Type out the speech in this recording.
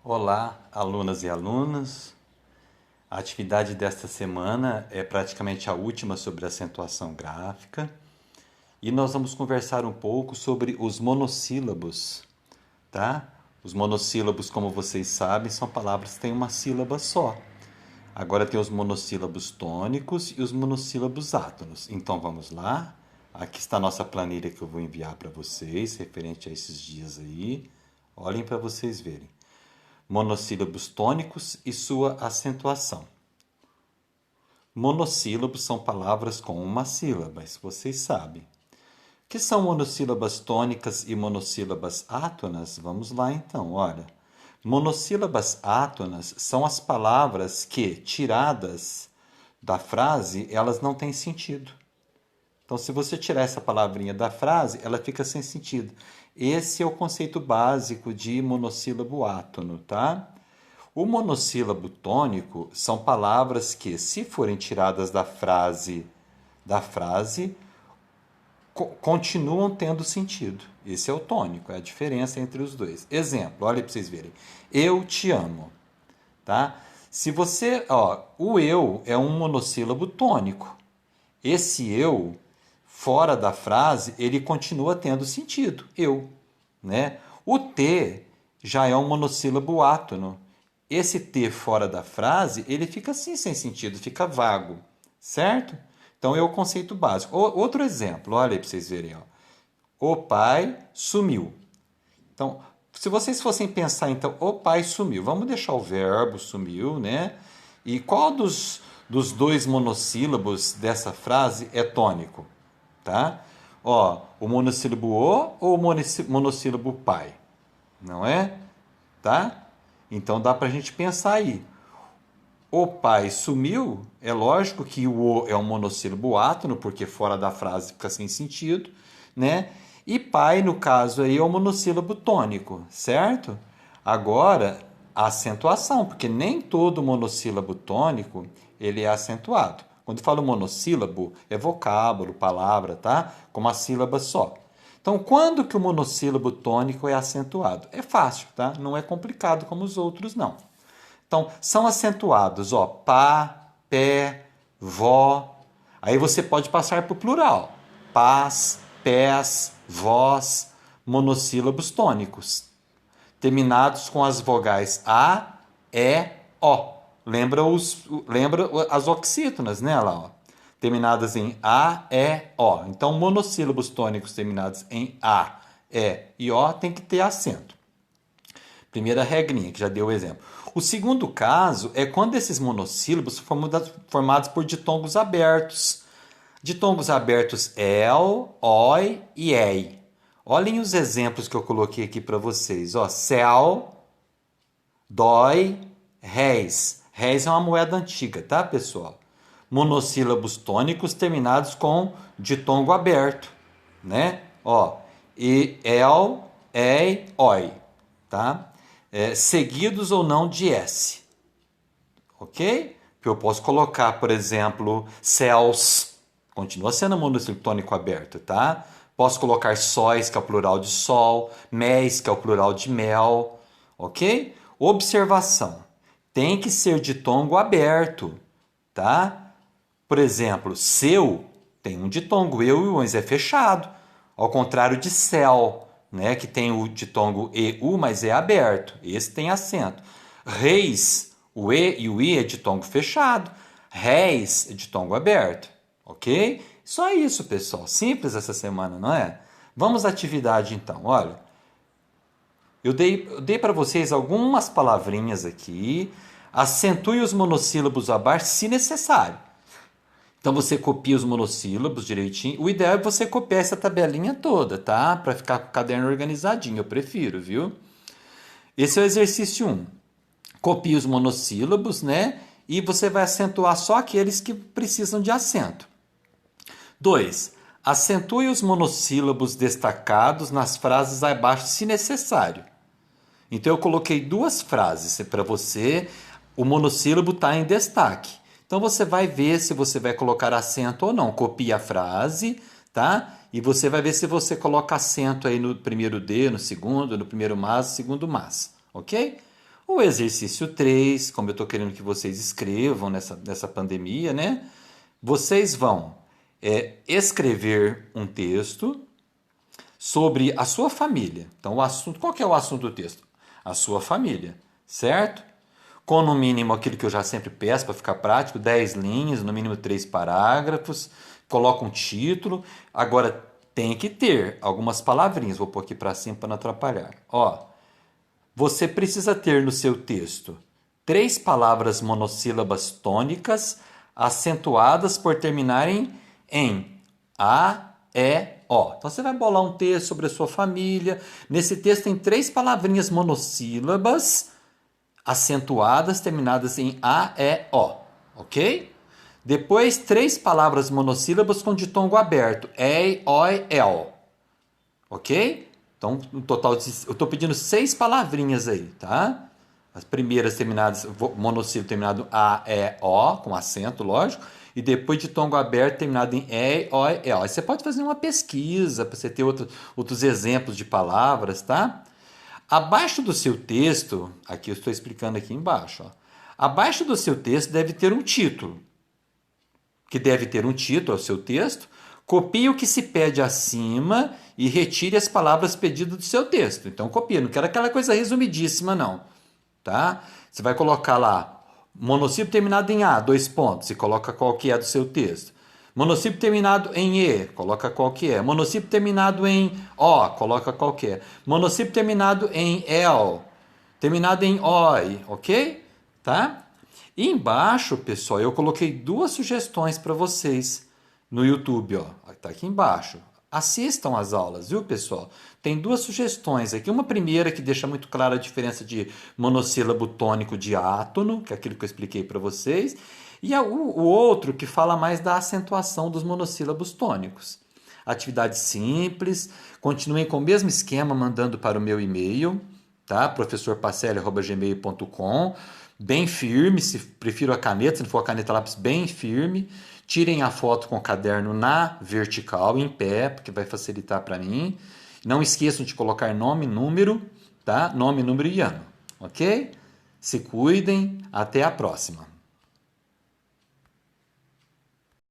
Olá, alunas e alunos. A atividade desta semana é praticamente a última sobre acentuação gráfica e nós vamos conversar um pouco sobre os monossílabos, tá? Os monossílabos, como vocês sabem, são palavras que têm uma sílaba só. Agora tem os monossílabos tônicos e os monossílabos átonos. Então vamos lá. Aqui está a nossa planilha que eu vou enviar para vocês, referente a esses dias aí. Olhem para vocês verem. Monossílabos tônicos e sua acentuação. Monossílabos são palavras com uma sílaba, isso vocês sabem. O que são monossílabas tônicas e monossílabas átonas? Vamos lá então, olha. Monossílabas átonas são as palavras que, tiradas da frase, elas não têm sentido. Então, se você tirar essa palavrinha da frase, ela fica sem sentido. Esse é o conceito básico de monossílabo átono, tá? O monossílabo tônico são palavras que, se forem tiradas da frase, continuam tendo sentido. Esse é o tônico, é a diferença entre os dois. Exemplo, olha para vocês verem. Eu te amo, tá? Se você, o eu é um monossílabo tônico. Esse eu, fora da frase, ele continua tendo sentido, eu, né? O T já é um monossílabo átono. Esse T fora da frase, ele fica assim sem sentido, fica vago, certo? Então é o conceito básico. Outro exemplo, olha aí para vocês verem. Ó. O pai sumiu. Então, se vocês fossem pensar, então, o pai sumiu. Vamos deixar o verbo sumiu, né? E qual dos dois monossílabos dessa frase é tônico? Tá? Ó, o monossílabo o ou o monossílabo pai? Não é? Tá? Então dá pra gente pensar aí. O pai sumiu, é lógico que o é um monossílabo átono, porque fora da frase fica sem sentido, né? E pai, no caso aí, é o monossílabo tônico, certo? Agora, a acentuação, porque nem todo monossílabo tônico ele é acentuado. Quando eu falo monossílabo, é vocábulo, palavra, tá? Com uma sílaba só. Então, quando que o monossílabo tônico é acentuado? É fácil, tá? Não é complicado como os outros, não. Então, são acentuados, ó, pá, pé, vó. Aí você pode passar para o plural. Pás, pés, vós, monossílabos tônicos, terminados com as vogais A, E, O. Lembra as oxítonas, né? Lá, ó. Terminadas em A, E, O. Então, monossílabos tônicos terminados em A, E e O tem que ter acento. Primeira regrinha, que já deu o exemplo. O segundo caso é quando esses monossílabos são formados por ditongos abertos. Ditongos abertos el, oi e ei. Olhem os exemplos que eu coloquei aqui para vocês. Ó, céu, dói, réis. Réis é uma moeda antiga, tá, pessoal? Monossílabos tônicos terminados com ditongo aberto, né? Ó, e, el, ei, oi, tá? Seguidos ou não de S, ok? Eu posso colocar, por exemplo, céus, continua sendo monossílabo tônico aberto, tá? Posso colocar sóis, que é o plural de sol, méis, que é o plural de mel, ok? Observação, tem que ser ditongo aberto, tá? Por exemplo, seu tem um ditongo, eu e o mas é fechado, ao contrário de céu, né, que tem o ditongo EU, mas é aberto. Esse tem acento. Reis, o E e o I é ditongo fechado. Réis é ditongo aberto. Ok? Só isso, pessoal. Simples essa semana, não é? Vamos à atividade, então. Olha, eu dei para vocês algumas palavrinhas aqui. Acentue os monossílabos abaixo, se necessário. Então você copia os monossílabos direitinho. O ideal é você copiar essa tabelinha toda, tá? Para ficar com o caderno organizadinho, eu prefiro, viu? Esse é o exercício 1. Copie os monossílabos, né? E você vai acentuar só aqueles que precisam de acento. 2. Acentue os monossílabos destacados nas frases abaixo, se necessário. Então eu coloquei duas frases para você. O monossílabo está em destaque. Então você vai ver se você vai colocar acento ou não. Copia a frase, tá? E você vai ver se você coloca acento aí no primeiro D, no segundo, no primeiro mas, no segundo mas, ok? O exercício 3, como eu estou querendo que vocês escrevam nessa pandemia, né? Vocês vão escrever um texto sobre a sua família. Então, o assunto, qual que é o assunto do texto? A sua família, certo? Com no mínimo aquilo que eu já sempre peço para ficar prático, 10 linhas, no mínimo 3 parágrafos, coloca um título. Agora, tem que ter algumas palavrinhas, vou pôr aqui para cima para não atrapalhar. Ó, você precisa ter no seu texto 3 palavras monossílabas tônicas acentuadas por terminarem em A, E, O. Então você vai bolar um texto sobre a sua família. Nesse texto tem 3 palavrinhas monossílabas acentuadas terminadas em A, E, O. Ok? Depois 3 palavras monossílabas com ditongo aberto. E, O, El. Ok? Então, no total, eu estou pedindo 6 palavrinhas aí, tá? As primeiras terminadas, monossílabo terminado A, E, O, com acento, lógico. E depois de ditongo aberto terminado em E, O, El. Aí você pode fazer uma pesquisa para você ter outros exemplos de palavras, tá? Abaixo do seu texto, aqui eu estou explicando aqui embaixo, ó. Abaixo do seu texto deve ter um título, que deve ter um título ao seu texto. Copie o que se pede acima e retire as palavras pedidas do seu texto. Então copia, não quero aquela coisa resumidíssima não, tá? Você vai colocar lá monossílabo terminado em A, 2 pontos, e coloca qual que é do seu texto. Monossílabo terminado em E, coloca qual que é. Monossílabo terminado em O, coloca qual que é. Monossílabo terminado em El, terminado em OI, ok? Tá? E embaixo, pessoal, eu coloquei 2 sugestões para vocês no YouTube, ó. Tá aqui embaixo. Assistam às aulas, viu, pessoal? Tem 2 sugestões aqui. Uma primeira que deixa muito clara a diferença de monossílabo tônico diátono, que é aquilo que eu expliquei para vocês. E o outro que fala mais da acentuação dos monossílabos tônicos. Atividade simples. Continuem com o mesmo esquema, mandando para o meu e-mail, tá? professorpacelli@gmail.com. Bem firme, se prefiro a caneta, se não for a caneta lápis, bem firme. Tirem a foto com o caderno na vertical, em pé, porque vai facilitar para mim. Não esqueçam de colocar nome, número, tá? Nome, número e ano, ok? Se cuidem, até a próxima.